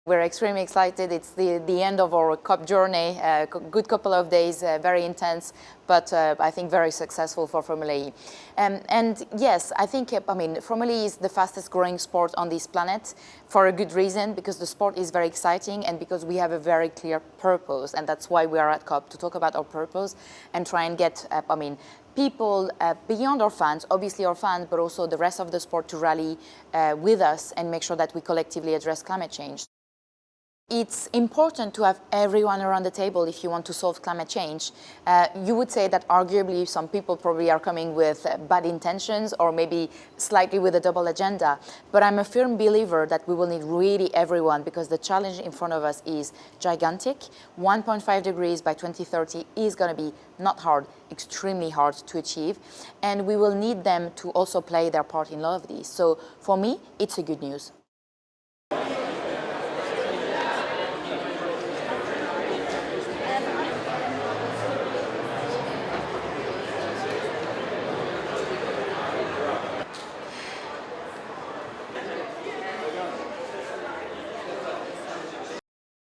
We're extremely excited. It's the end of our COP journey, a good couple of days, very intense, but I think very successful for Formula E. And yes, I think, Formula E is the fastest growing sport on this planet for a good reason, because the sport is very exciting and because we have a very clear purpose. And that's why we are at COP, to talk about our purpose and try and get, people beyond our fans, obviously our fans, but also the rest of the sport to rally with us and make sure that we collectively address climate change. It's important to have everyone around the table if you want to solve climate change. You would say that arguably some people probably are coming with bad intentions or maybe slightly with a double agenda. But I'm a firm believer that we will need really everyone, because the challenge in front of us is gigantic. 1.5 degrees by 2030 is going to be not hard, extremely hard to achieve. And we will need them to also play their part in all of this. So for me, it's a good news.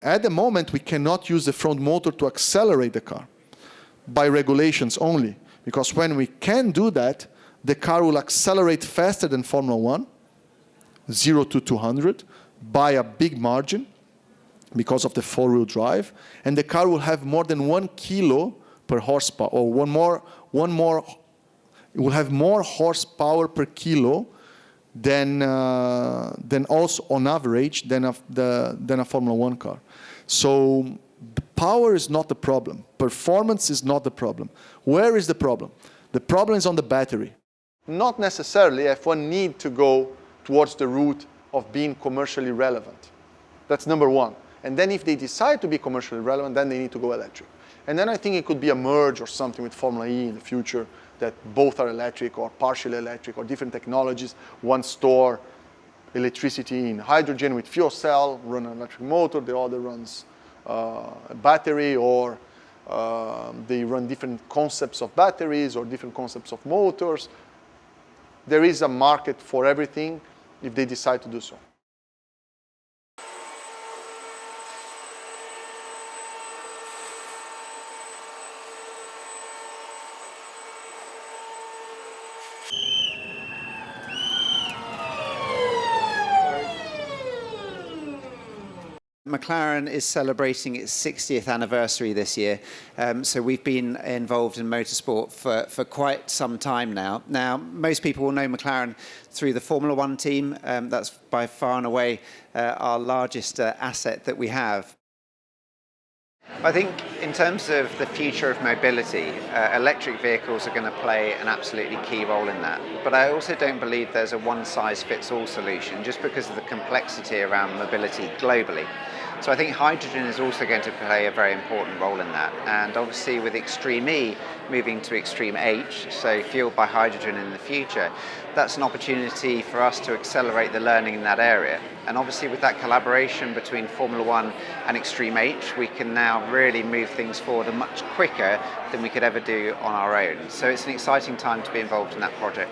At the moment, we cannot use the front motor to accelerate the car by regulations only, because when we can do that, the car will accelerate faster than Formula 1, 0 to 200, by a big margin because of the four-wheel drive, and the car will have more than 1 kilo per horsepower, or it will have more horsepower per kilo than also on average than a Formula 1 car. So the power is not the problem. Performance is not the problem. Where is the problem? The problem is on the battery. Not necessarily F1 need to go towards the route of being commercially relevant. That's number one. And then if they decide to be commercially relevant, then they need to go electric. And then I think it could be a merge or something with Formula E in the future, that both are electric or partially electric or different technologies. One store electricity in hydrogen with fuel cell, run an electric motor, the other runs a battery, or they run different concepts of batteries or different concepts of motors. There is a market for everything if they decide to do so. McLaren is celebrating its 60th anniversary this year, so we've been involved in motorsport for quite some time now. Now, most people will know McLaren through the Formula 1 team. That's by far and away our largest asset that we have. I think in terms of the future of mobility, electric vehicles are going to play an absolutely key role in that. But I also don't believe there's a one-size-fits-all solution, just because of the complexity around mobility globally. So I think hydrogen is also going to play a very important role in that. And obviously with Extreme E moving to Extreme H, so fueled by hydrogen in the future, that's an opportunity for us to accelerate the learning in that area. And obviously with that collaboration between Formula 1 and Extreme H, we can now really move things forward much quicker than we could ever do on our own. So it's an exciting time to be involved in that project.